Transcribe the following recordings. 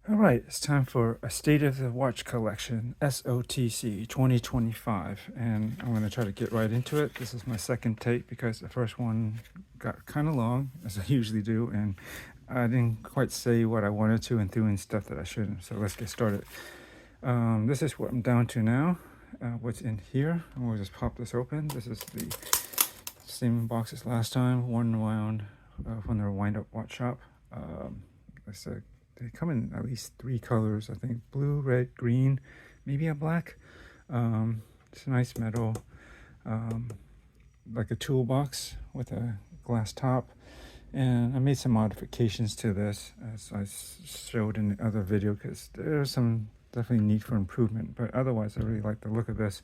All right, it's time for a State of the Watch Collection, SOTC 2025, and I'm going to try to get right into it. This is my second take because the first one got kind of long, as I usually do, and I didn't quite say what I wanted to and threw in stuff that I shouldn't, so let's get started. This is what I'm down to now, what's in here. We'll just pop this open. This is the same box as last time, one round from their wind-up watch shop. It's a They come in at least 3 colors, I think: blue, red, green, maybe a black. It's a nice metal, um, like a toolbox with a glass top. And I made some modifications to this, as I showed in the other video, because there's some definitely need for improvement. But otherwise, I really like the look of this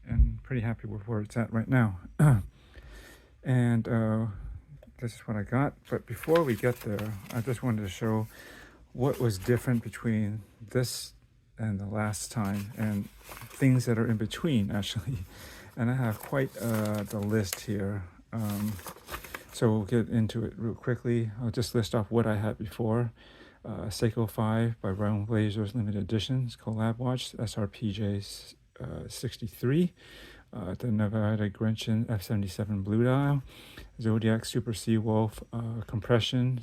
and pretty happy with where it's at right now. And this is what I got. But before we get there, I just wanted to show what was different between this and the last time, and things that are in between, actually. And I have quite the list here. So we'll get into it real quickly. I'll just list off what I had before. Seiko 5 by Brown Blazers Limited Editions Collab Watch, SRPJ 63. The Nevada Grenchen F77 Blue Dial. Zodiac Super Seawolf compression.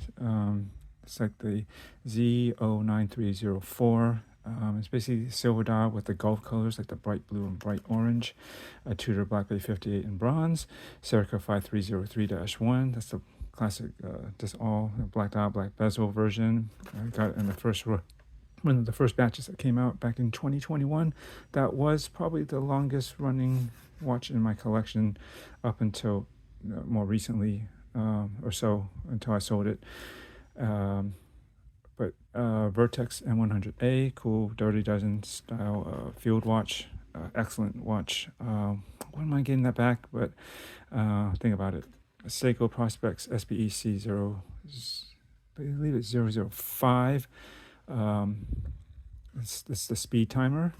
It's like the Z09304. It's basically silver dial with the Gulf colors, like the bright blue and bright orange. A Tudor Black Bay 58 in bronze. Serica 5303-1. That's the classic, just all black dial, black bezel version. I got it in the first one of the first batches that came out back in 2021. That was probably the longest running watch in my collection up until more recently, or so, until I sold it. But Vertex M100A, cool Dirty Dozen style field watch, excellent watch. When am I getting that back? But think about it. Seiko Prospex SBEC 0, I believe it's 005. It's the speed timer.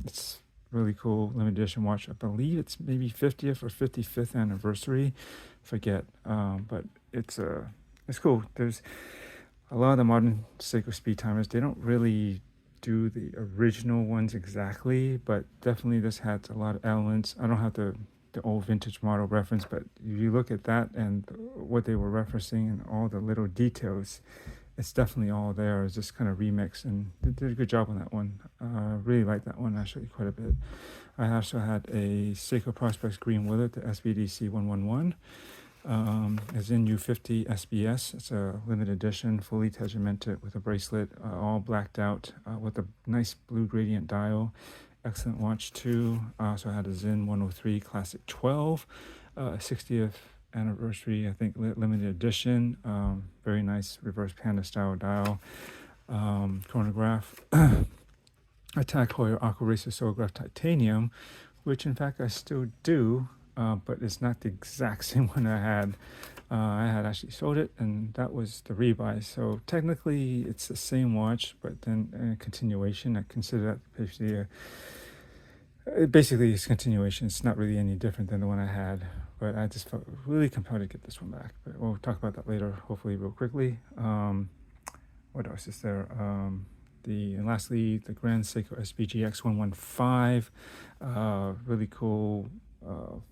It's really cool limited edition watch. I believe it's maybe 50th or 55th anniversary. Forget. But it's cool. There's a lot of the modern Seiko speed timers. They don't really do the original ones exactly, but definitely this has a lot of elements. I don't have the old vintage model reference, but if you look at that and what they were referencing and all the little details, it's definitely all there. It's just kind of remix, and they did a good job on that one. Really like that one actually quite a bit. I also had a Seiko Prospex Green Willet, the SBDC 111. It's in U50 SBS. It's a limited edition, fully tegimented with a bracelet, all blacked out, with a nice blue gradient dial. Excellent watch too. I also had a Zen 103 Classic 12, 60th anniversary, I think, limited edition. Very nice reverse panda style dial. Chronograph. A Tag Heuer Aqua Racer Solargraph Titanium, which in fact I still do, but it's not the exact same one I had. I had actually sold it, and that was the rebuy. So technically it's the same watch, but then a continuation. I consider that basically it's continuation. It's not really any different than the one I had, but I just felt really compelled to get this one back. But we'll talk about that later, hopefully real quickly. What else is there? And lastly, the Grand Seiko SBGX 115, really cool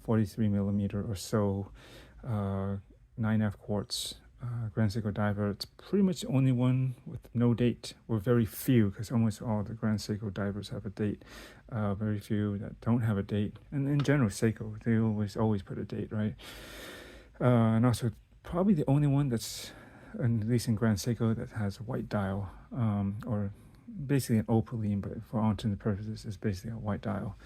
43 millimeter or so 9F quartz Grand Seiko diver. It's pretty much the only one with no date, or very few, because almost all the Grand Seiko divers have a date. Very few that don't have a date, and in general Seiko, they always put a date, right? And also probably the only one that's, at least in Grand Seiko, that has a white dial, or basically an opaline, but for all intents and purposes it's basically a white dial.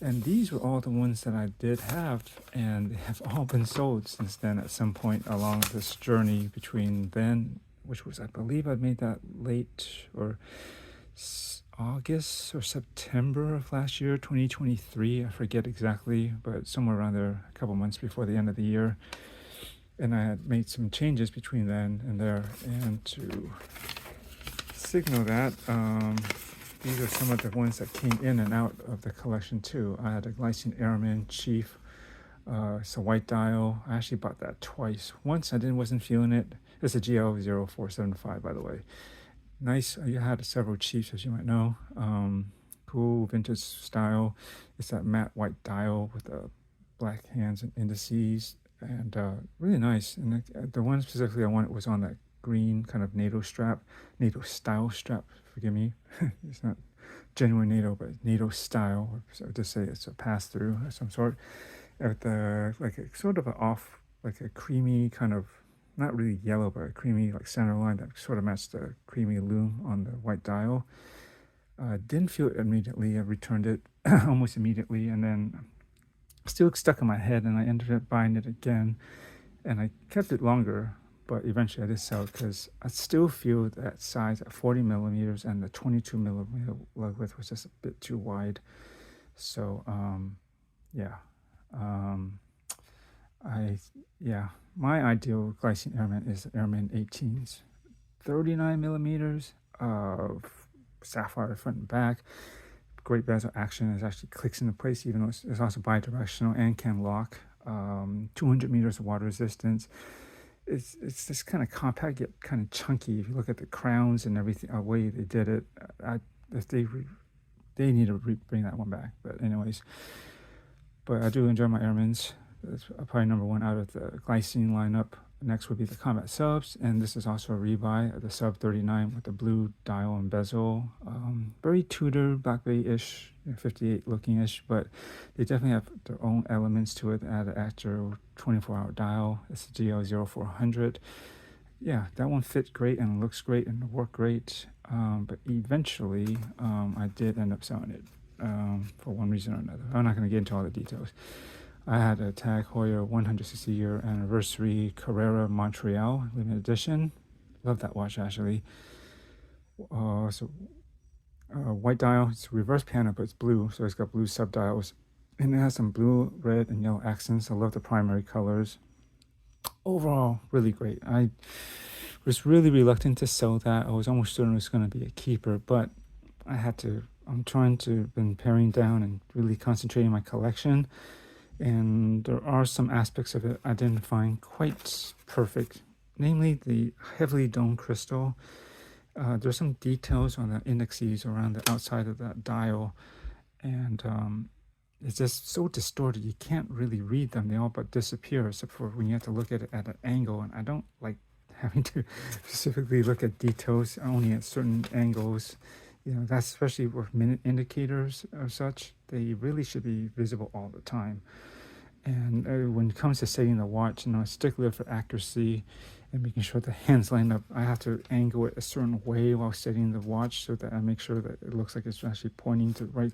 And these were all the ones that I did have, and they have all been sold since then at some point along this journey between then, which was, I believe I made that late, or August or September of last year, 2023. I forget exactly, but somewhere around there, a couple months before the end of the year. And I had made some changes between then and there. And to signal that, these are some of the ones that came in and out of the collection too. I had a Glycine Airman Chief. It's a white dial. I actually bought that twice. Once I wasn't feeling it. It's a GL0475, by the way. Nice. I had several Chiefs, as you might know. Cool vintage style. It's that matte white dial with the black hands and indices, and really nice. And the one specifically I wanted was on that green kind of NATO strap, NATO style strap. Forgive me, it's not genuine NATO, but NATO style. So just say it's a pass through of some sort. With the like a sort of a off, like a creamy kind of, not really yellow, but a creamy like center line that sort of matched the creamy lume on the white dial. Didn't feel it immediately. I returned it almost immediately, and then still stuck in my head, and I ended up buying it again, and I kept it longer, but eventually I did sell it because I still feel that size at 40 millimeters and the 22 millimeter lug width was just a bit too wide. So yeah, um, my ideal glycine airman is Airman 18s, 39 millimeters of sapphire front and back. Great bezel action. It actually clicks into place, even though it's also bi-directional and can lock. 200 meters of water resistance. It's just kind of compact yet kind of chunky. If you look at the crowns and everything, the way they did it, if they need to bring that one back. But anyways, but I do enjoy my Airmans. That's probably number one out of the glycine lineup. Next would be the Combat Subs, and this is also a rebuy of the Sub 39 with the blue dial and bezel. Very Tudor, Blackberry-ish, 58 looking-ish, but they definitely have their own elements to it. Add an actual 24-hour dial. It's the GL0400. Yeah, that one fit great and looks great and worked great. But eventually, I did end up selling it for one reason or another. I'm not going to get into all the details. I had a Tag Heuer 160-year anniversary Carrera Montreal limited edition. Love that watch, actually. White dial. It's a reverse panel, but it's blue, so it's got blue subdials. And it has some blue, red, and yellow accents. I love the primary colors. Overall, really great. I was really reluctant to sell that. I was almost certain it was going to be a keeper, but I had to. I'm trying to been paring down and really concentrating my collection. And there are some aspects of it I didn't find quite perfect, namely the heavily domed crystal. There's some details on the indexes around the outside of that dial, and it's just so distorted you can't really read them. They all but disappear, except for when you have to look at it at an angle, and I don't like having to specifically look at details only at certain angles. That's especially with minute indicators or such. They really should be visible all the time. And when it comes to setting the watch, a stickler for accuracy and making sure the hands line up. I have to angle it a certain way while setting the watch so that I make sure that it looks like it's actually pointing to the right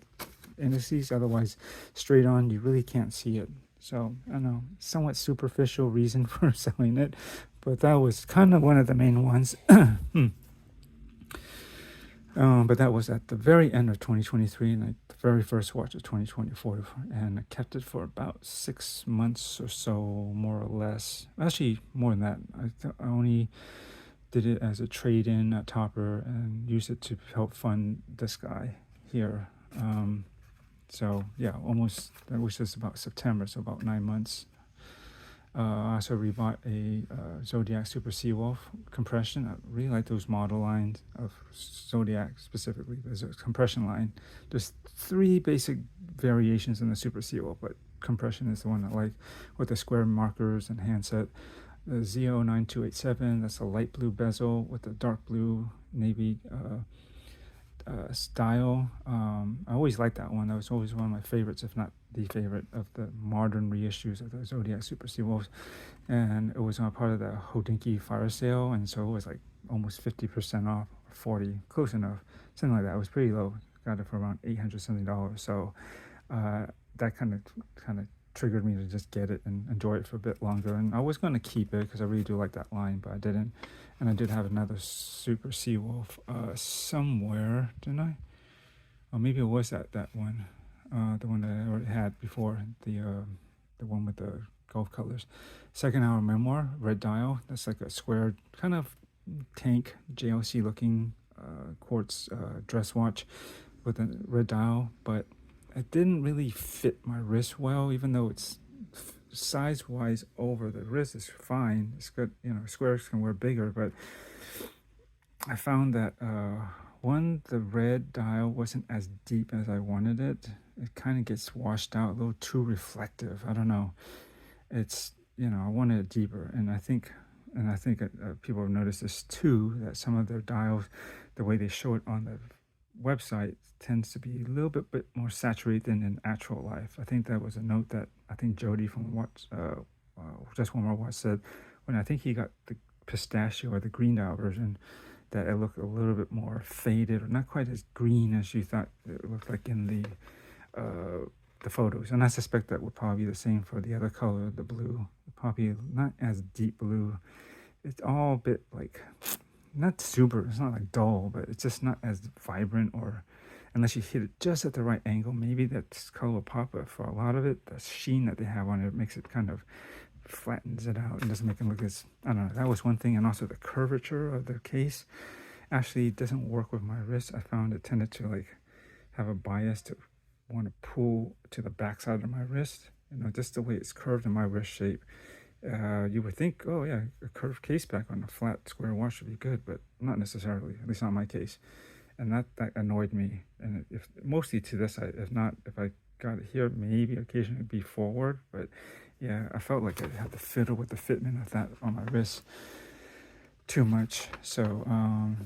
indices. Otherwise, straight on, you really can't see it. So, I don't know, somewhat superficial reason for selling it, but that was kind of one of the main ones. But that was at the very end of 2023, and the very first watch of 2024, and I kept it for about 6 months or so, more or less. Actually, more than that. I only did it as a trade-in at Topper and used it to help fund this guy here. So yeah, almost, that was just about September, so about 9 months. I also rebought a Zodiac Super Seawolf compression. I really like those model lines of Zodiac specifically. There's a compression line. There's 3 basic variations in the Super Seawolf, but compression is the one I like, with the square markers and handset. The ZO9287, that's a light blue bezel with a dark blue navy style. I always liked that one. That was always one of my favorites, if not the favorite, of the modern reissues of the Zodiac Super Seawolves. And it was on part of the Hodinkee fire sale, and so it was like almost 50% off, or 40, close enough, something like that. It was pretty low. Got it for around $800 something. So that kind of triggered me to just get it and enjoy it for a bit longer. And I was going to keep it because I really do like that line, but I didn't. And I did have another Super Seawolf somewhere, didn't I? Or maybe it was that one, the one that I already had before, the one with the Gulf colors. Second Hour Memoir, red dial. That's like a square kind of tank JLC looking quartz dress watch with a red dial, but it didn't really fit my wrist well, even though it's size-wise over the wrist is fine. It's good, squares can wear bigger, but I found that one, the red dial wasn't as deep as I wanted it. It kind of gets washed out, a little too reflective. I don't know. It's, I wanted it deeper, and I think people have noticed this too, that some of their dials, the way they show it on the website, tends to be a little bit more saturated than in actual life. I think that was a note that I think Jody from Just One More Watch said when I think he got the pistachio or the green dial version, that it looked a little bit more faded or not quite as green as you thought it looked like in the photos. And I suspect that would probably be the same for the other color, the blue. Probably not as deep blue. It's all a bit like not super. It's not like dull, but it's just not as vibrant. Or unless you hit it just at the right angle, maybe that color will pop. But for a lot of it, the sheen that they have on it makes it kind of flattens it out and doesn't make it look as, I don't know. That was one thing. And also the curvature of the case actually doesn't work with my wrist. I found it tended to like have a bias to want to pull to the backside of my wrist. Just the way it's curved in my wrist shape. You would think, oh yeah, a curved case back on a flat square watch would be good, but not necessarily. At least not in my case, and that annoyed me. And if mostly to this, if I got it here, maybe occasionally it'd be forward, but yeah, I felt like I had to fiddle with the fitment of that on my wrist too much. So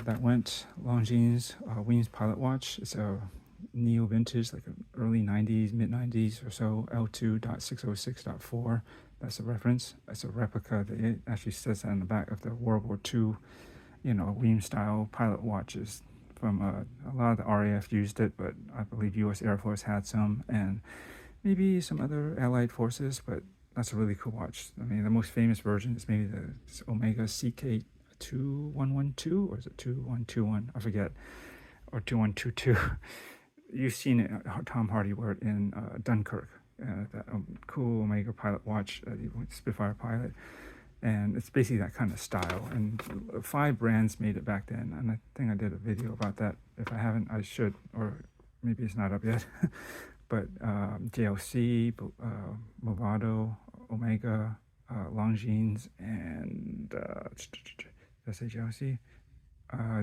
that went Longines Weems Pilot Watch. It's a neo vintage, like an early 90s, mid 90s or so, L2.606.4. That's a reference. It's a replica. It actually says that in the back of the World War II, Weems style pilot watches. From a lot of the RAF used it, but I believe U.S. Air Force had some, and maybe some other Allied forces. But that's a really cool watch. I mean, the most famous version is maybe the Omega CK2112, or is it 2121? I forget, or 2122. You've seen it, Tom Hardy wear it in Dunkirk, that cool Omega pilot watch, Spitfire pilot. And it's basically that kind of style. And 5 brands made it back then. And I think I did a video about that. If I haven't, I should, or maybe it's not up yet. But JLC, Movado, Omega, Longines, and did I say JLC?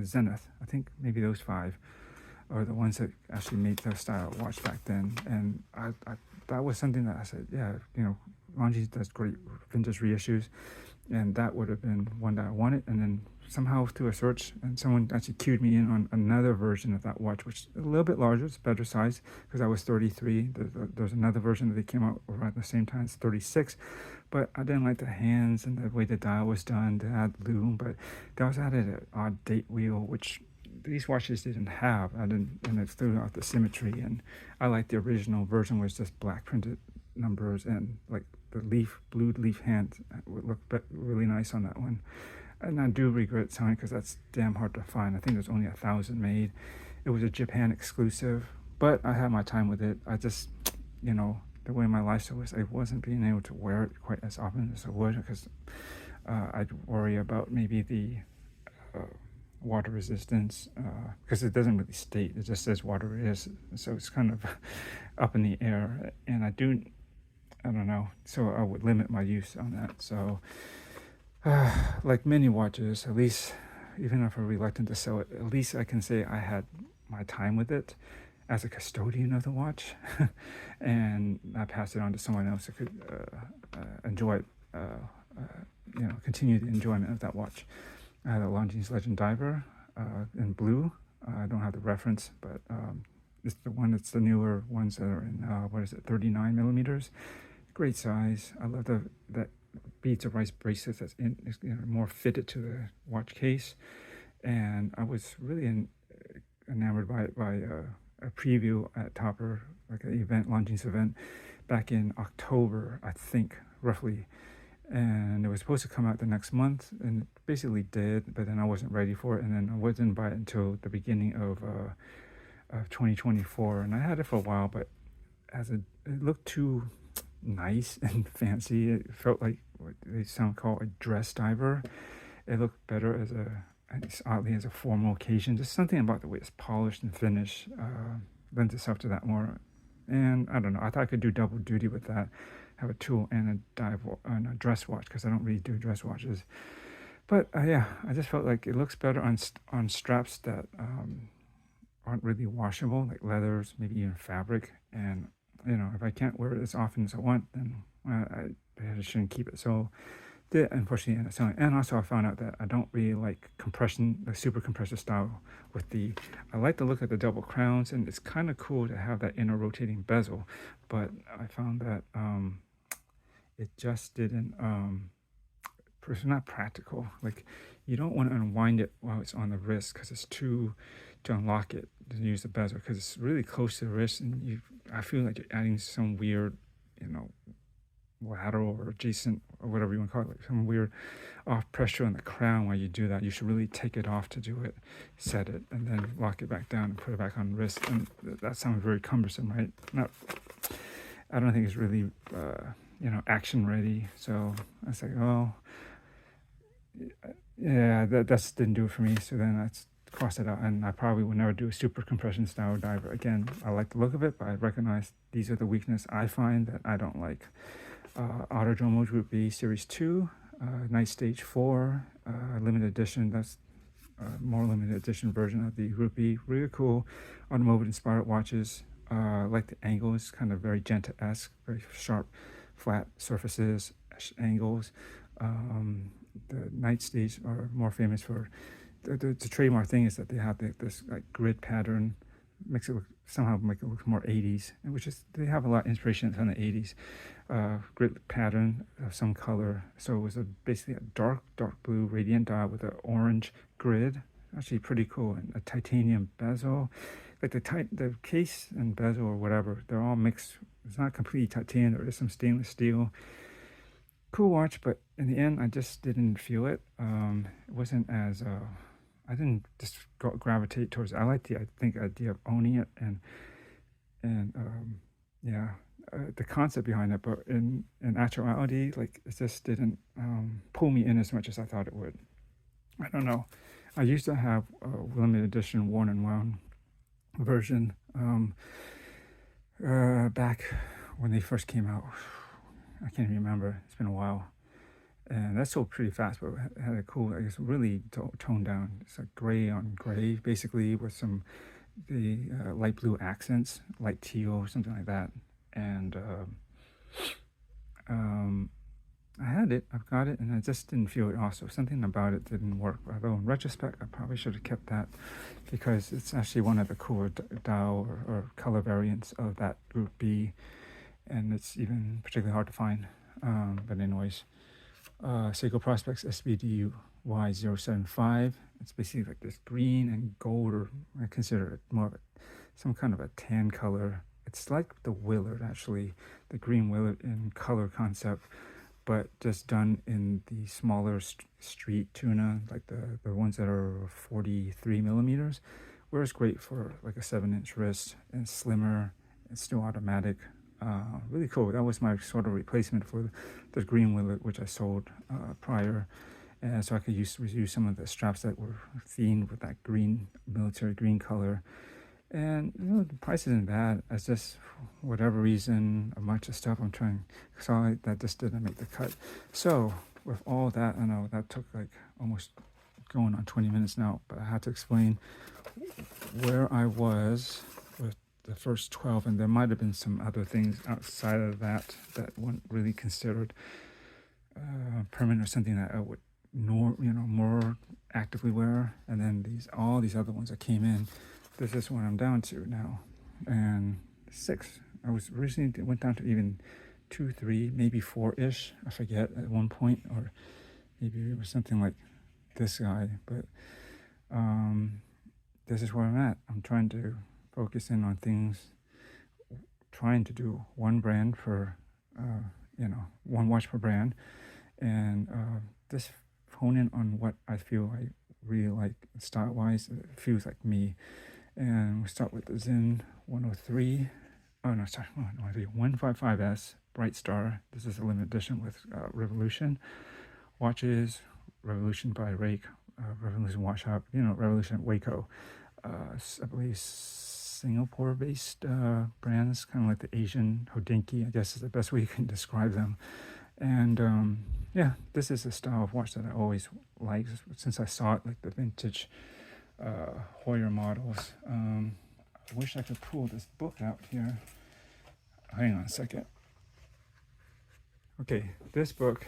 Zenith. I think maybe those 5 are the ones that actually made their style watch back then. And I that was something that I said, yeah, Longines does great vintage reissues, and that would have been one that I wanted. And then somehow through a search, and someone actually cued me in on another version of that watch, which is a little bit larger, it's better size, because I was 33. There's another version that they came out around the same time, it's 36. But I didn't like the hands and the way the dial was done. They had loom, but they also had an odd date wheel, which these watches didn't have. And it threw out the symmetry. And I like the original version, was just black printed numbers, and like the blue leaf hand would look really nice on that one. And I do regret selling, because that's damn hard to find. I think there's only 1,000 made. It was a Japan exclusive, but I had my time with it. I just, the way my lifestyle was, I wasn't being able to wear it quite as often as I would, because I'd worry about maybe the water resistance, because it doesn't really state. It just says water resistant, so it's kind of up in the air. And I don't know. So I would limit my use on that. So, like many watches, at least, even if I'm reluctant to sell it, at least I can say I had my time with it as a custodian of the watch, and I passed it on to someone else who could enjoy it, continue the enjoyment of that watch. I had a Longines Legend Diver in blue. I don't have the reference, but it's the one that's the newer ones that are in 39 millimeters. Great size. I love that beads of rice bracelet that's more fitted to the watch case, and I was really enamored by a preview at Topper, like an event, Longines event, back in October, I think, roughly. And it was supposed to come out the next month, and it basically did, but then I wasn't ready for it, and then I wasn't buy it until the beginning of 2024. And I had it for a while, but it looked too nice and fancy. It felt like what they call a dress diver. It looked better as a formal occasion. Just something about the way it's polished and finished lends itself to that more. And I don't know, I thought I could do double duty with that, have a tool and a dress watch, because I don't really do dress watches. But yeah, I just felt like it looks better on on straps that aren't really washable, like leathers, maybe even fabric. And if I can't wear it as often as I want, then I shouldn't keep it. So did unfortunately end up selling. And also I found out that I don't really like compression, the super compressor style with the, I like to look at the double crowns, and it's kind of cool to have that inner rotating bezel, but I found that it just didn't, it's not practical. Like, you don't want to unwind it while it's on the wrist, because it's too, to unlock it, to use the bezel, because it's really close to the wrist, and I feel like you're adding some weird, you know, lateral or adjacent or whatever you want to call it, like some weird off pressure on the crown while you do that. You should really take it off to do it, set it, and then lock it back down and put it back on the wrist. And that sounds very cumbersome, right? I don't think it's really, action ready. So I was like, oh, yeah, that just didn't do it for me. So then I crossed it out, and I probably would never do a super compression style diver again. I like the look of it, but I recognize these are the weakness I find that I don't like. Autodromo Group B Series 2, Night Stage 4, limited edition. That's a more limited edition version of the Group B. Really cool automotive inspired watches. Like the angles, kind of very Genta-esque, very sharp, flat surfaces, angles. The Night Stage are more famous for the trademark thing is that they have this like grid pattern, makes it look, somehow make it look more 80s, which is, they have a lot of inspiration from the 80s. Grid pattern of some color. So it was basically a dark blue radiant dial with an orange grid. Actually pretty cool. And a titanium bezel. Like the case and bezel or whatever, they're all mixed. It's not completely titanium. There is some stainless steel. Cool watch, but in the end, I just didn't feel it. It wasn't as I didn't just gravitate towards it. I like the idea of owning it and yeah, the concept behind it, but in actuality, like, it just didn't pull me in as much as I thought it would. I don't know. I used to have a limited edition worn and wound version back when they first came out. I can't even remember. It's been a while. And that sold pretty fast, but it had a cool, I guess, really toned down. It's like gray on gray, basically, with some the light blue accents, light teal, something like that. And I had it, I've got it, and I just didn't feel it also. Something about it didn't work. Although in retrospect, I probably should have kept that, because it's actually one of the cooler dial or color variants of that Group B, and it's even particularly hard to find. But anyways, Seiko Prospects SBD Y075. It's basically like this green and gold, or I consider it more of some kind of a tan color. It's like the Willard, actually, the green Willard in color concept, but just done in the smaller street tuna, like the ones that are 43 millimeters, where it's great for like a 7-inch wrist, and slimmer, and still automatic. Really cool. That was my sort of replacement for the green Willard, which I sold prior. And so I could use some of the straps that were themed with that green, military green color. And the price isn't bad. It's just, for whatever reason, a bunch of stuff I'm trying, so that just didn't make the cut. So with all that, I know that took like almost going on 20 minutes now, but I had to explain where I was with the first 12, and there might have been some other things outside of that weren't really considered permanent, or something that I would more actively wear. And then all these other ones that came in. This is what I'm down to now, and 6. I was originally went down to even 2, 3, maybe 4-ish. I forget at one point, or maybe it was something like this guy. But this is where I'm at. I'm trying to focus in on things, trying to do one brand for, one watch per brand, and just hone in on what I feel I really like style-wise. It feels like me. And we'll start with the Zen 103. Oh, no, sorry, 155S Bright Star. This is a limited edition with Revolution watches. Revolution by Rake, Revolution Watch Shop, Revolution at Waco. I believe Singapore-based brands, kind of like the Asian Hodinkee, I guess is the best way you can describe them. And yeah, this is a style of watch that I always liked since I saw it, like the vintage Hoyer models. I wish I could pull this book out here. Hang on a second. Okay, this book,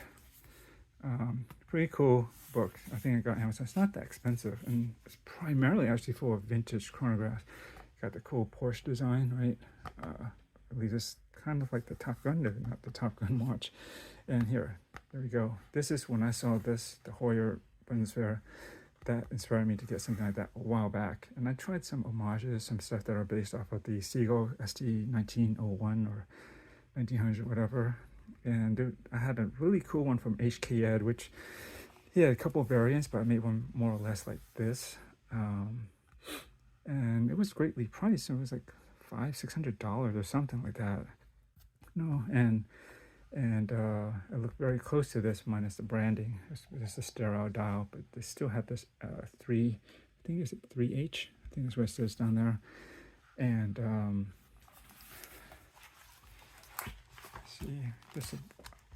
pretty cool book. I think I got Amazon. It's not that expensive, and it's primarily actually full of vintage chronographs. Got the cool Porsche design, right? At least it's kind of like the Top Gun, not the Top Gun watch. And here, there we go. This is when I saw this, the Hoyer Bundeswehr, that inspired me to get something like that a while back. And I tried some homages, some stuff that are based off of the Seagull ST 1901 or 1900, whatever. And I had a really cool one from HK Ed, which he had a couple of variants, but I made one more or less like this. And it was greatly priced. It was like $500-600 or something like that. No, and it looked very close to this minus the branding. It's a sterile dial, but they still have this 3, I think it's 3H. I think that's what it says down there. And see, this,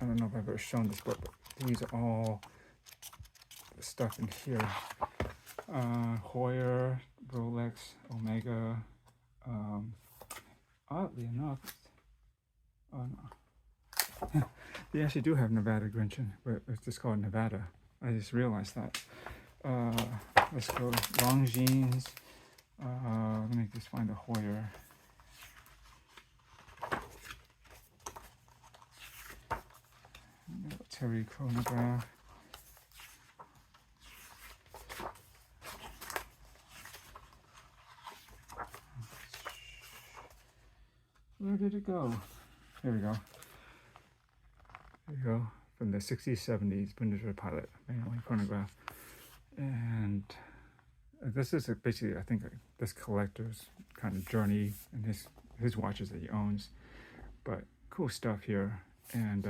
I don't know if I've ever shown this book, but these are all the stuff in here. Hoyer, Rolex, Omega. Oddly enough, oh no. They actually do have Nevada Grinchen, but it's just called Nevada. I just realized that. Let's go Longines. Let me just find a Hoyer. Terry chronograph. Where did it go? Here we go. There you go. From the 60s, 70s, Bundeswehr pilot, manual chronograph. And this is basically, I think, this collector's kind of journey and his watches that he owns. But cool stuff here. And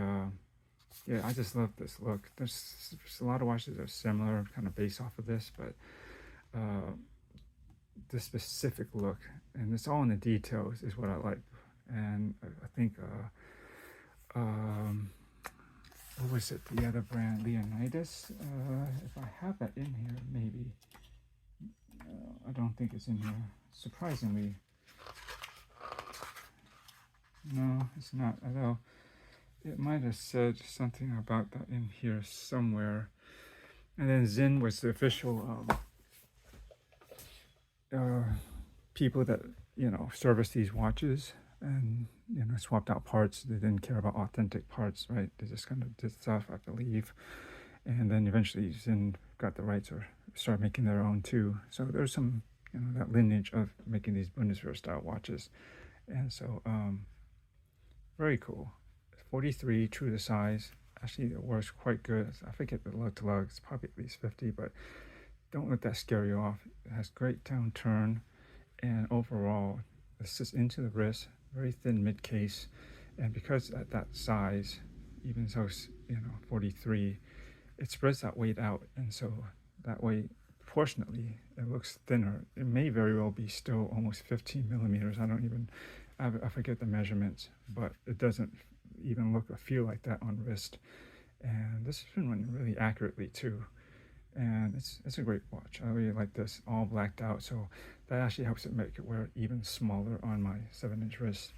yeah, I just love this look. There's a lot of watches that are similar, kind of based off of this, but this specific look, and it's all in the details, is what I like. And I think, what was it, the other brand, Leonidas? If I have that in here, maybe. I don't think it's in here. Surprisingly. No, it's not. Although it might have said something about that in here somewhere. And then Zinn was the official people that, service these watches. And swapped out parts. They didn't care about authentic parts, right? They just kind of did stuff, I believe. And then eventually Zinn got the rights or started making their own too. So there's some, that lineage of making these Bundeswehr style watches. And so very cool. 43, true to size. Actually, it works quite good. I forget the lug to lug. It's probably at least 50, but don't let that scare you off. It has great down turn, and overall, it's just into the wrist. Very thin mid case, and because at that size, even though 43, it spreads that weight out, and so that way proportionately it looks thinner. It may very well be still almost 15 millimeters. I forget the measurements, but it doesn't even look or feel like that on wrist. And this has been running really accurately too, and it's a great watch. I really like this, all blacked out, so that actually helps it make it wear even smaller on my 7-inch wrist.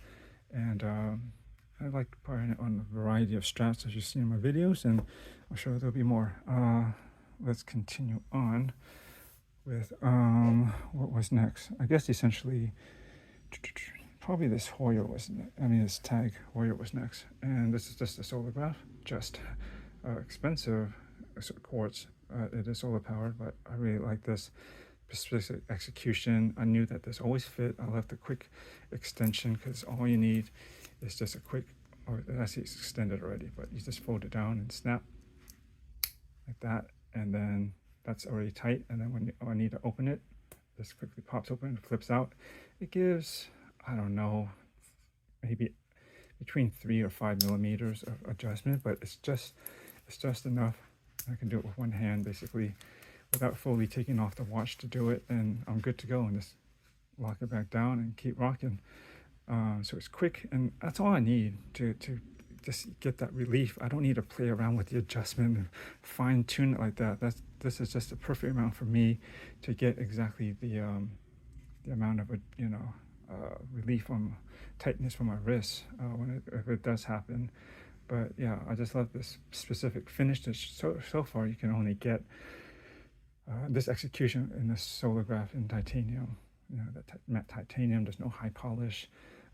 And I like putting it on a variety of straps, as you see in my videos, and I'm sure there'll be more. Let's continue on with what was next. I guess essentially probably this Hoyer was, this tag Hoyer was next. And this is just a solargraph, just expensive quartz. It is solar powered, but I really like this specific execution. I knew that this always fit. I left a quick extension because all you need is just a quick, or actually it's extended already, but you just fold it down and snap like that, and then that's already tight. And then when I need to open it, this quickly pops open and flips out. It gives, I don't know, maybe between 3 or 5 millimeters of adjustment, but it's just enough. I can do it with one hand basically without fully taking off the watch to do it, and I'm good to go, and just lock it back down and keep rocking. So it's quick, and that's all I need to just get that relief. I don't need to play around with the adjustment and fine tune it like that. This is just the perfect amount for me to get exactly the amount of relief from tightness from my wrist if it does happen. But yeah, I just love this specific finish. So far, you can only get this execution in this Solargraph in titanium. That matte titanium. There's no high polish.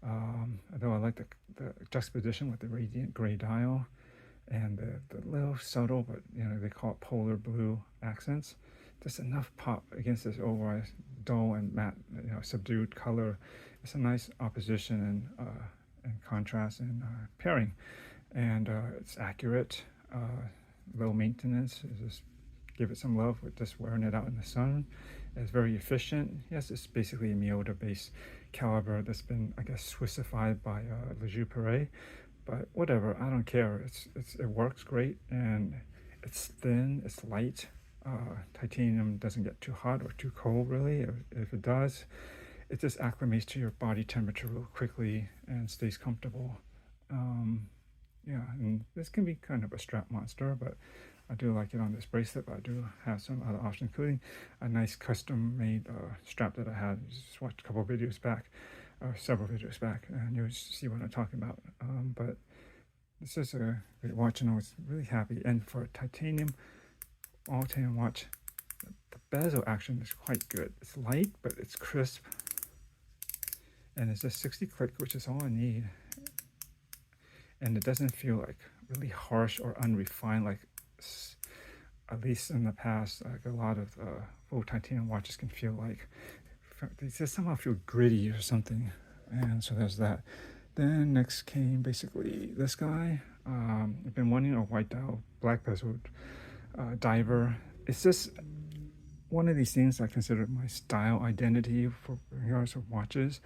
Although I like the juxtaposition with the radiant gray dial and the little subtle, but they call it polar blue accents. Just enough pop against this overall dull and matte, subdued color. It's a nice opposition and contrast and pairing, and it's accurate, low maintenance. Just give it some love with just wearing it out in the sun. It's very efficient. Yes, it's basically a Miyota-based caliber that's been, I guess, Swissified by Lejeune, but whatever. I don't care. It works great, and it's thin. It's light. Titanium doesn't get too hot or too cold, really. If it does, it just acclimates to your body temperature real quickly and stays comfortable. Yeah, and this can be kind of a strap monster, but I do like it on this bracelet. But I do have some other options, including a nice custom-made strap that I had. Just watched a couple of videos back, several videos back, and you'll see what I'm talking about. But this is a great watch, and I was really happy. And for a titanium, all-titanium watch, the bezel action is quite good. It's light, but it's crisp, and it's just 60 click, which is all I need. And it doesn't feel like really harsh or unrefined, like at least in the past, like a lot of full titanium watches can feel like. They just somehow feel gritty or something. And so there's that. Then next came basically this guy. I've been wanting a white dial black bezel diver. It's just one of these things I consider my style identity for regards to watches.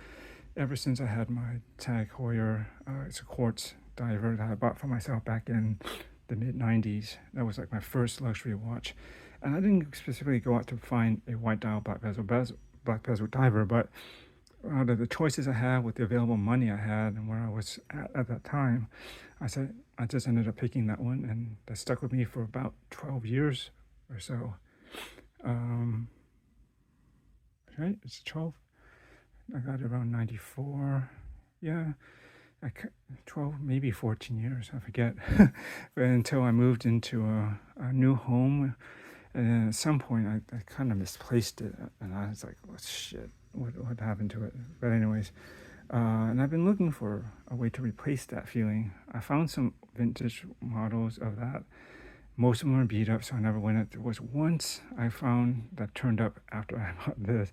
Ever since I had my Tag Heuer, it's a quartz diver that I bought for myself back in the mid-90s. That was like my first luxury watch, and I didn't specifically go out to find a white dial black bezel diver, but out of the choices I had with the available money I had and where I was at that time, I just ended up picking that one, and that stuck with me for about 12 years or so. Right, it's 12. I got it around 94. Yeah, 12, maybe 14 years, I forget. But until I moved into a new home, and then at some point I kind of misplaced it, and I was like, oh shit, what happened to it? But anyways, and I've been looking for a way to replace that feeling. I found some vintage models of that. Most of them are beat up, so I never went it. There was once I found that turned up after I bought this,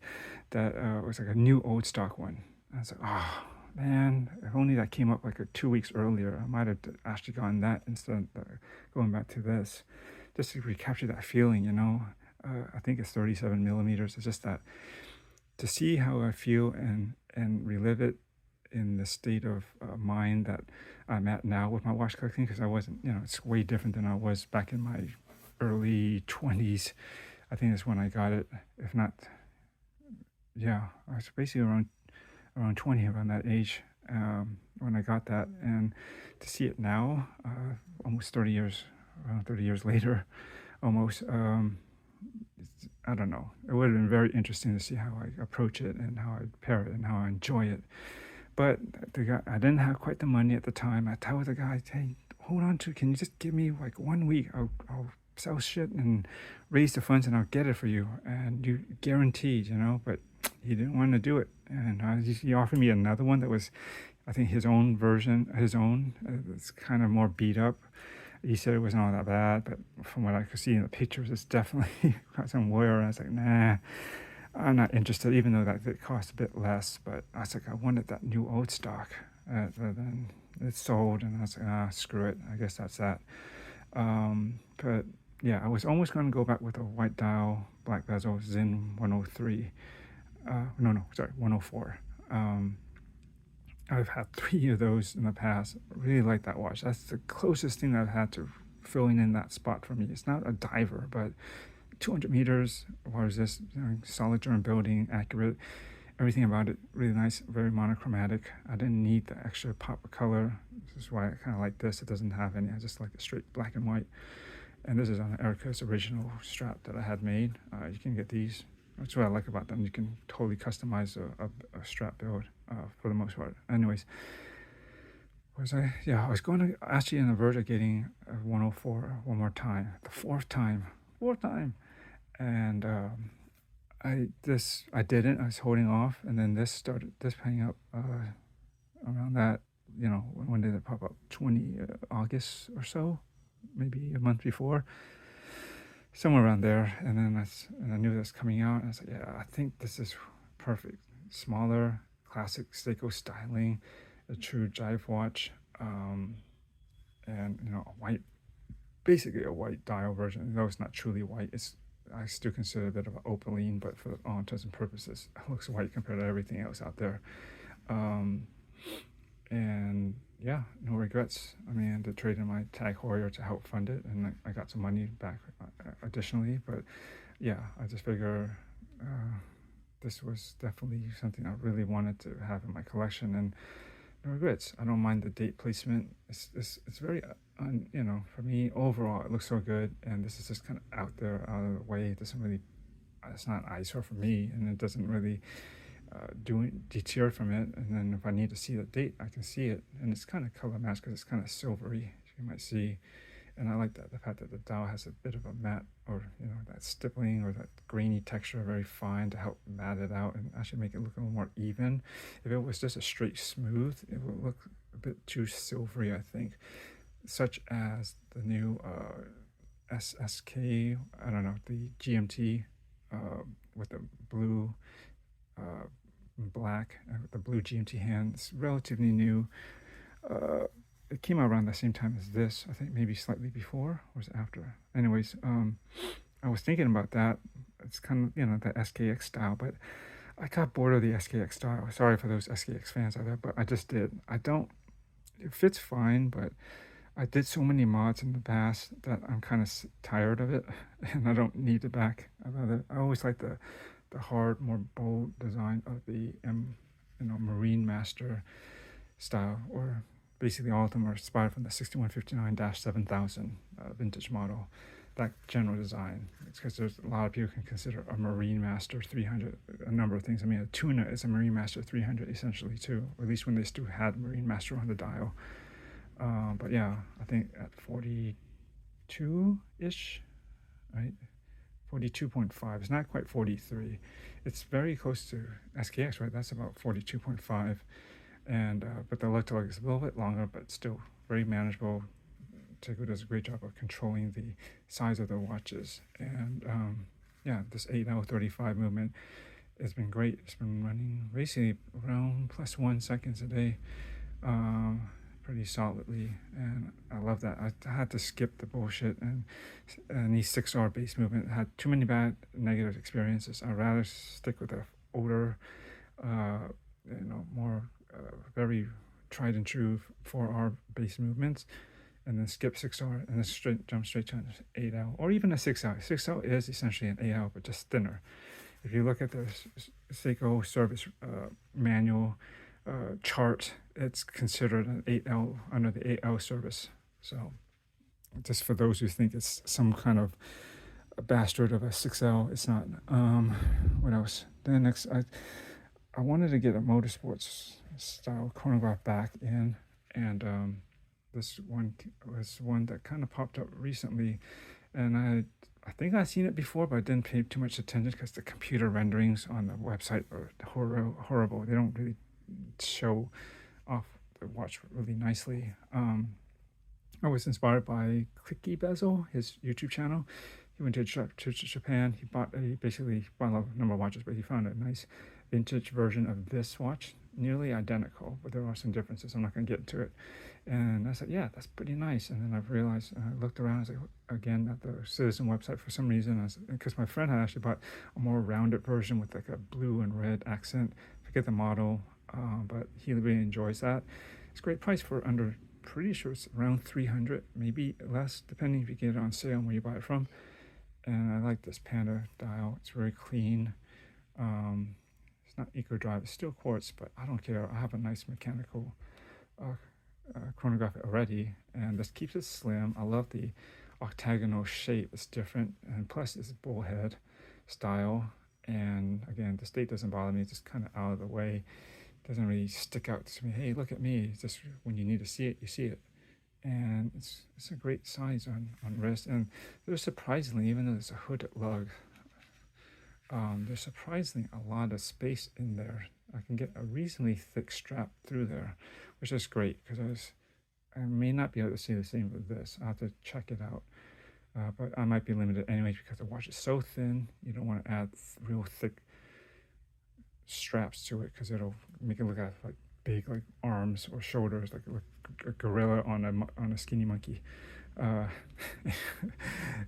that was like a new old stock one. I was like, oh man, if only that came up like 2 weeks earlier, I might have actually gotten that instead of going back to this, just to recapture that feeling, I think it's 37 millimeters. It's just that to see how I feel and relive it in the state of mind that I'm at now with my watch collecting, because I wasn't, it's way different than I was back in my early 20s. I think that's when I got it. If not, yeah, I was basically around 20, around that age, when I got that. And to see it now, almost 30 years, around 30 years later, almost, I don't know. It would have been very interesting to see how I approach it and how I pair it and how I enjoy it. But the guy, I didn't have quite the money at the time. I tell the guy, hey, hold on to, can you just give me like 1 week? I'll sell shit and raise the funds and I'll get it for you. And you guaranteed, but he didn't want to do it. And he offered me another one that was, I think, his own version, it's kind of more beat up. He said it wasn't all that bad, but from what I could see in the pictures, it's definitely got some wear. I was like, nah, I'm not interested, even though that it cost a bit less. But I was like, I wanted that new old stock. Then it sold, and I was like, screw it. I guess that's that. But yeah, I was almost going to go back with a white dial black bezel Zin 103. 104. I've had 3 of those in the past. Really like that watch. That's the closest thing I've had to filling in that spot for me. It's not a diver, but 200 meters. What is this? Solid German building, accurate. everything about it really nice, very monochromatic. I didn't need the extra pop of color. This is why I kind of like this. It doesn't have any. I just like the straight black and white. And this is on Erica's original strap that I had made. You can get these. That's what I like about them. You can totally customize a strap build for the most part. Anyways, I was going to actually on the verge of getting a 104 one more time, the fourth time, and I didn't. I was holding off, and then this paying up around that. When did it pop up? 20 August or so, maybe a month before, somewhere around there. And then I knew that's coming out. And I was like, yeah, I think this is perfect. Smaller, classic Seiko styling, a true jive watch, and a white, basically a white dial version. Though it's not truly white, I still consider it a bit of an opaline, but for all intents and purposes, it looks white compared to everything else out there. And yeah, no regrets. I mean, I had to trade in my Tag Heuer to help fund it, and I got some money back additionally. But yeah, I just figure this was definitely something I really wanted to have in my collection, and no regrets. I don't mind the date placement. It's very, for me overall, it looks so good, and this is just kind of out there, out of the way. It doesn't really, it's not an eyesore for me, and it doesn't really deter from it. And then if I need to see the date, I can see it, and it's kind of color matched because it's kind of silvery, you might see. And I like that, the fact that the dial has a bit of a matte, or that stippling or that grainy texture, very fine, to help matte it out and actually make it look a little more even. If it was just a straight smooth, it would look a bit too silvery, I think. Such as the new SSK, I don't know, the GMT with the blue, black, the blue GMT hand. It's relatively new. It came out around the same time as this, I think maybe slightly before, or was it after? Anyways, I was thinking about that. It's kind of, the SKX style, but I got bored of the SKX style. Sorry for those SKX fans out there, but I just did. It fits fine, but I did so many mods in the past that I'm kind of tired of it, and I don't need it back. I always like the hard, more bold design of the Marine Master style, or basically all of them are inspired from the 6159-7000 vintage model, that general design. It's because there's a lot of people can consider a Marine Master 300 a number of things. I mean, a Tuna is a Marine Master 300 essentially too, or at least when they still had Marine Master on the dial. But yeah, I think at 42-ish, right? 42.5. It's not quite 43. It's very close to SKX, right? That's about 42.5. And but the electrolyte is a little bit longer, but still very manageable. Seiko does a great job of controlling the size of the watches. And this 8L35 movement has been great. It's been running basically around +1 seconds a day, pretty solidly, and I love that. I had to skip the bullshit and these 6R base movement. Had too many bad negative experiences. I'd rather stick with the older, more very tried and true 4R base movements, and then skip 6R and then jump straight to an 8L or even a 6L. 6L is essentially an 8L, but just thinner. If you look at the Seiko service manual chart, it's considered an 8L under the 8L service. So just for those who think it's some kind of a bastard of a 6L, it's not. What else? Then next, I wanted to get a motorsports style chronograph back in, and this one was one that kind of popped up recently, and I think I've seen it before, but I didn't pay too much attention because the computer renderings on the website are horrible. They don't really show off the watch really nicely. I was inspired by Clicky Bezel, his YouTube channel. He went to Japan. He basically bought a number of watches, but he found a nice vintage version of this watch, nearly identical, but there are some differences. I'm not going to get into it. And I said, yeah, that's pretty nice. And then I realized, I looked around, I was like, again, at the Citizen website for some reason, because my friend had actually bought a more rounded version with like a blue and red accent. I forget the model, but he really enjoys that. It's a great price for under, pretty sure it's around 300, maybe less, depending if you get it on sale and where you buy it from. And I like this Panda dial. It's very clean. not eco drive, it's still quartz, but I don't care. I have a nice mechanical chronograph already, and this keeps it slim. I love the octagonal shape. It's different, and plus it's bullhead style. And again, the state doesn't bother me. It's just kind of out of the way. It doesn't really stick out to me. Hey, look at me. It's just when you need to see it, you see it. And it's a great size on wrist. And there's surprisingly, even though it's a hooded lug, there's surprisingly a lot of space in there. I can get a reasonably thick strap through there, which is great because I may not be able to see the same with this. I'll have to check it out. But I might be limited anyway because the watch is so thin. You don't want to add real thick straps to it because it'll make it look like big, like arms or shoulders, like a gorilla on a skinny monkey.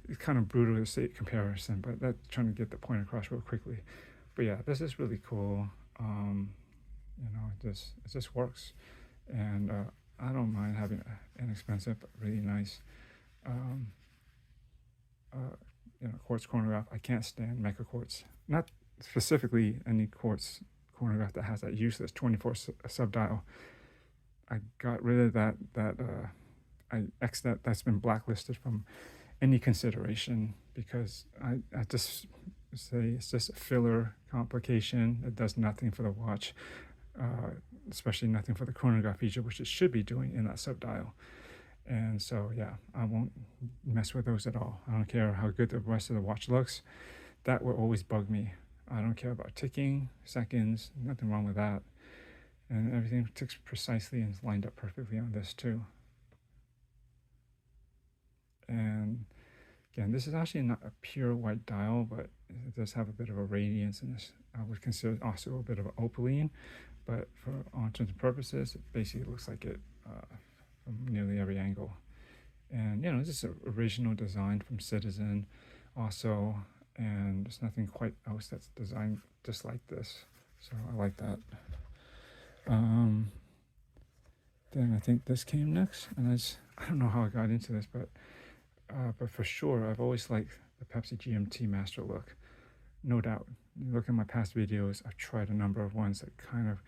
It's kind of brutal to say comparison, but that's trying to get the point across real quickly. But yeah, this is really cool. It just works, and I don't mind having an inexpensive but really nice quartz chronograph. I can't stand mecha quartz, not specifically any quartz chronograph that has that useless 24 subdial. I got rid of that. I X that's been blacklisted from any consideration because I just say it's just a filler complication. It does nothing for the watch, especially nothing for the chronograph feature, which it should be doing in that subdial. And so, yeah, I won't mess with those at all. I don't care how good the rest of the watch looks. That will always bug me. I don't care about ticking, seconds, nothing wrong with that. And everything ticks precisely and is lined up perfectly on this too. And again, this is actually not a pure white dial, but it does have a bit of a radiance in this. I would consider it also a bit of an opaline, but for all intents and purposes, it basically looks like it from nearly every angle. And this is an original design from Citizen also, and there's nothing quite else that's designed just like this. So I like that. Then I think this came next, and I don't know how I got into this, but for sure, I've always liked the Pepsi GMT Master look, no doubt. You look at my past videos, I've tried a number of ones that kind of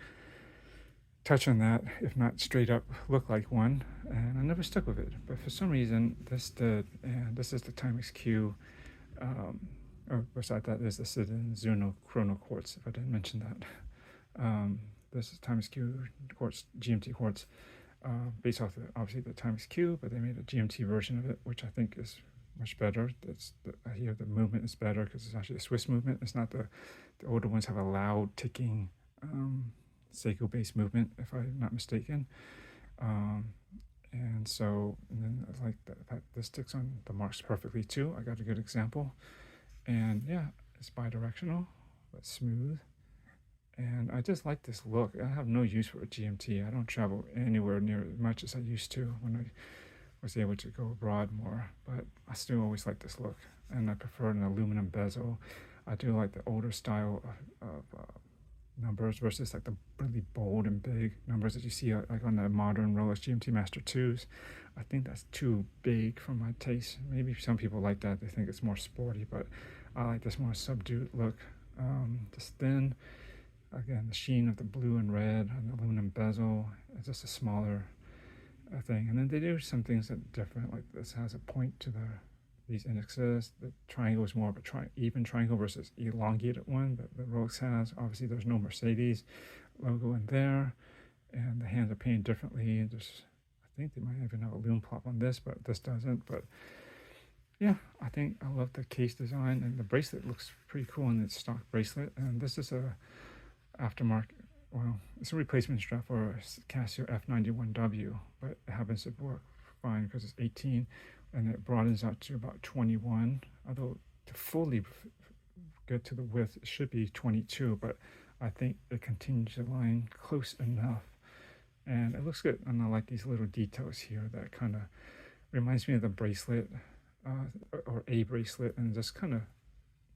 touch on that, if not straight up look like one, and I never stuck with it. But for some reason, this did, and this is the Timex Q. Beside that, there's the Citizen Zuno Chrono Quartz, if I didn't mention that. This is Timex Q Quartz, GMT Quartz. Based off obviously the Timex Q, but they made a GMT version of it, which I think is much better. I hear the movement is better because it's actually a Swiss movement. It's not the older ones have a loud ticking Seiko-based movement, if I'm not mistaken. And then I like that this ticks on the marks perfectly too. I got a good example, and yeah, it's bi-directional but smooth. And I just like this look. I have no use for a GMT. I don't travel anywhere near as much as I used to when I was able to go abroad more. But I still always like this look. And I prefer an aluminum bezel. I do like the older style of numbers versus like the really bold and big numbers that you see like on the modern Rolex GMT Master 2s. I think that's too big for my taste. Maybe some people like that. They think it's more sporty, but I like this more subdued look. Just thin. Again, the sheen of the blue and red on the aluminum bezel. It's just a smaller thing. And then they do some things that are different, like this has a point to these indexes. The triangle is more of a even triangle versus elongated one that the Rolex has. Obviously, there's no Mercedes logo in there. And the hands are painted differently. I think they might even have a lume plop on this, but this doesn't. But yeah, I think I love the case design, and the bracelet looks pretty cool in its stock bracelet. And this is a aftermarket, it's a replacement strap for a Casio F91W, but it happens to work fine because it's 18 and it broadens out to about 21, although to fully get to the width it should be 22, but I think it continues to line close enough and it looks good. And I like these little details here that kind of reminds me of the bracelet or a bracelet, and just kind of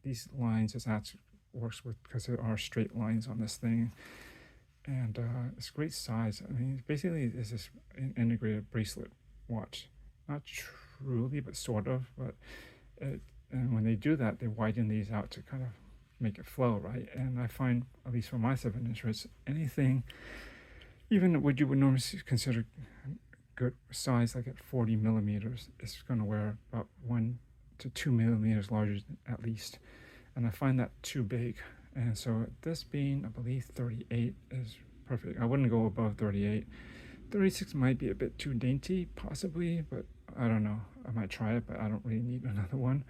these lines as that works with, because there are straight lines on this thing, and it's great size. I mean, basically this is an integrated bracelet watch, not truly but sort of, but and when they do that, they widen these out to kind of make it flow right. And I find, at least for my 7-inch wrist, anything, even what you would normally consider good size, like at 40 millimeters, it's going to wear about 1 to 2 millimeters larger at least. And I find that too big. And so this being, I believe, 38 is perfect. I wouldn't go above 38. 36 might be a bit too dainty, possibly, but I don't know. I might try it, but I don't really need another one.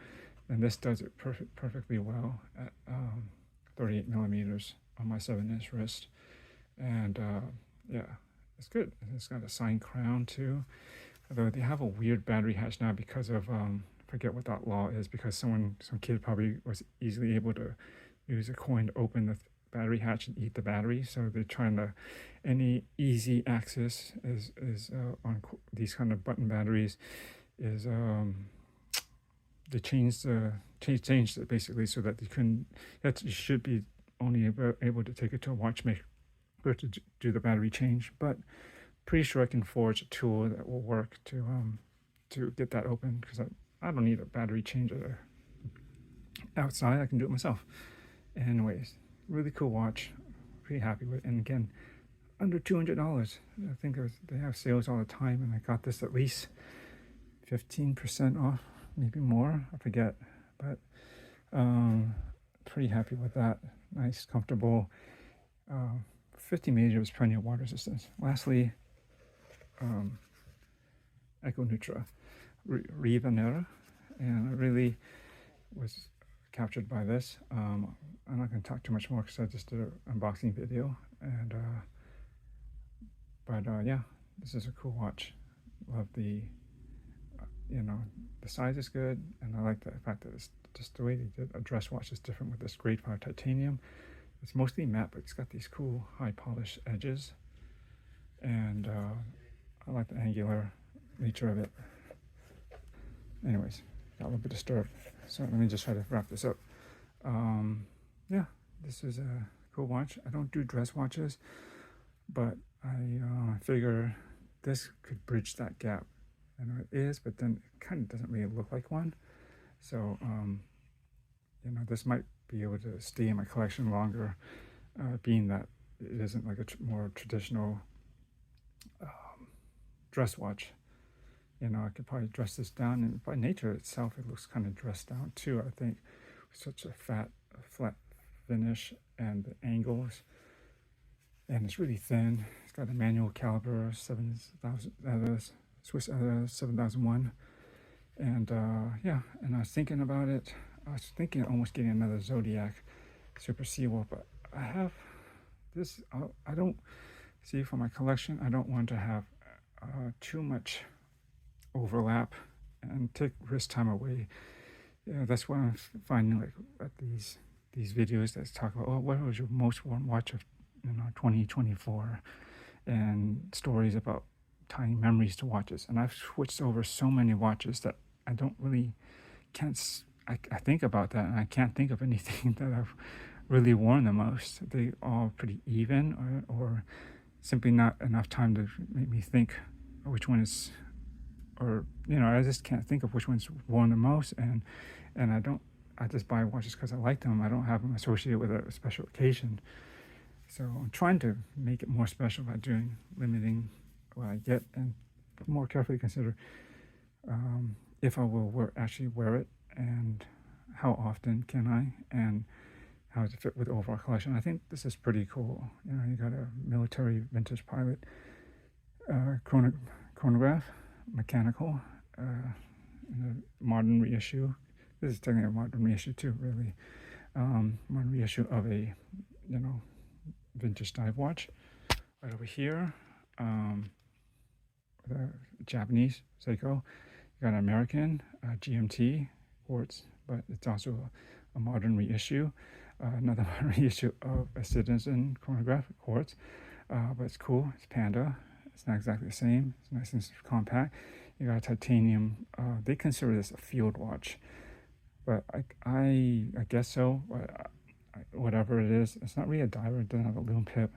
And this does it perfectly well at 38 millimeters on my 7-inch wrist. And yeah, it's good. It's got a signed crown too. Although they have a weird battery hatch now because of forget what that law is, because some kid probably was easily able to use a coin to open the battery hatch and eat the battery. So they're trying to, any easy access is on these kind of button batteries is they changed it basically so that you should be only able to take it to a watchmaker to do the battery change. But pretty sure I can forge a tool that will work to get that open, because I don't need a battery changer outside. I can do it myself. Anyways, really cool watch. Pretty happy with it. And again, under $200. I think they have sales all the time, and I got this at least 15% off, maybe more. I forget, but pretty happy with that. Nice, comfortable. 50 meters is plenty of water resistance. Lastly, Echo Nutra Riva Nera, and I really was captured by this. I'm not going to talk too much more because I just did an unboxing video, and yeah, this is a cool watch. Love the the size is good, and I like the fact that it's just the way they did a dress watch is different with this grade 5 titanium. It's mostly matte, but it's got these cool high polish edges, and I like the angular nature of it. Anyways, got a little bit disturbed, so let me just try to wrap this up. Yeah, this is a cool watch. I don't do dress watches, but I figure this could bridge that gap. I know it is, but then it kind of doesn't really look like one. So this might be able to stay in my collection longer, being that it isn't like a more traditional dress watch. I could probably dress this down, and by nature itself, it looks kind of dressed down too. I think with such a flat finish and the angles, and it's really thin. It's got a manual caliber, 7,000 Swiss 7001, and yeah. And I was thinking about it. I was thinking of almost getting another Zodiac Super Seawolf, but I have this. I don't see, for my collection, I don't want to have too much overlap and take wrist time away. That's what I'm finding, like at these videos that talk about, oh, what was your most worn watch of 2024, and stories about tying memories to watches. And I've switched over so many watches that I don't really I think about that, and I can't think of anything that I've really worn the most. They all pretty even, or simply not enough time to make me think which one is, or I just can't think of which one's worn the most. And I just buy watches because I like them. I don't have them associated with a special occasion. So I'm trying to make it more special by limiting what I get, and more carefully consider if I will actually wear it, and how often can I, and how does it fit with the overall collection. I think this is pretty cool. You got a military vintage pilot chronograph, mechanical, in a modern reissue. This is technically a modern reissue too, really. Modern reissue of a vintage dive watch. Right over here, the Japanese Seiko. You got an American GMT quartz, but it's also a modern reissue. Another modern reissue of a Citizen chronograph quartz, but it's cool. It's Panda. It's not exactly the same. It's nice and compact. You got a titanium. They consider this a field watch, but I guess so. Whatever it is, it's not really a diver. It doesn't have a loom pip.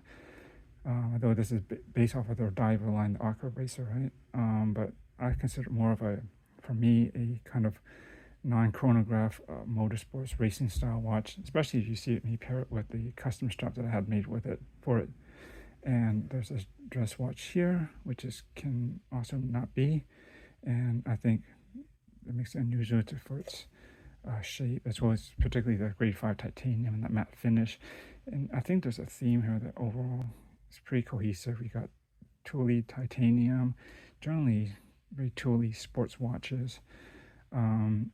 Although this is based off of their diver line, the Aqua Racer, right? But I consider it more of for me, a kind of non-chronograph motorsports racing style watch, especially if you see it and you pair it with the custom strap that I had made with it for it. And there's a dress watch here, which can also not be, and I think it makes it unusual for its shape, as well as particularly the grade 5 titanium and that matte finish. And I think there's a theme here that overall is pretty cohesive. We got Thule titanium, generally very Thule sports watches, and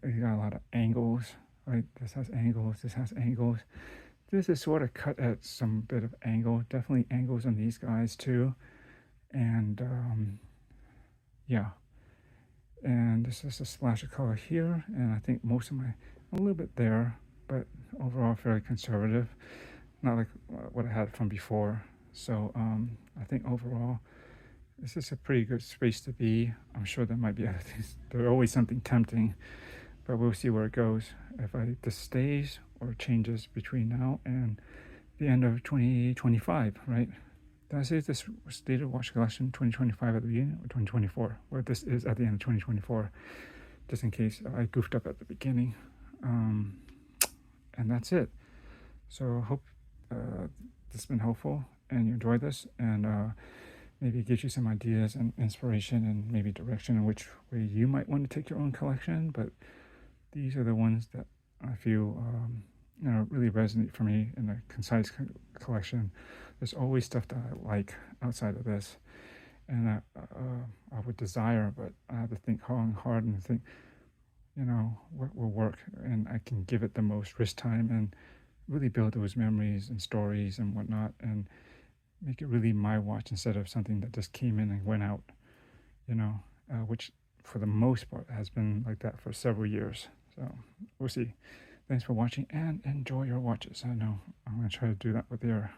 we got a lot of angles, right? This has angles, this has angles. This is sort of cut at some bit of angle, definitely angles on these guys too. And yeah, and this is a splash of color here, and I think most of a little bit there, but overall fairly conservative, not like what I had from before. So I think overall this is a pretty good space to be. I'm sure there might be other things. There's always something tempting, but we'll see where it goes. If this stays or changes between now and the end of 2025, right? Did I say this stated watch collection 2025 at the beginning or 2024? Or this is at the end of 2024, just in case I goofed up at the beginning. And that's it. So I hope this has been helpful and you enjoyed this, and maybe it gives you some ideas and inspiration and maybe direction in which way you might want to take your own collection. But these are the ones that I feel really resonate for me in the concise collection. There's always stuff that I like outside of this, and I would desire, but I have to think hard and think, what will work, and I can give it the most wrist time and really build those memories and stories and whatnot, and make it really my watch instead of something that just came in and went out, which for the most part has been like that for several years. So we'll see. Thanks for watching and enjoy your watches. I know I'm going to try to do that with your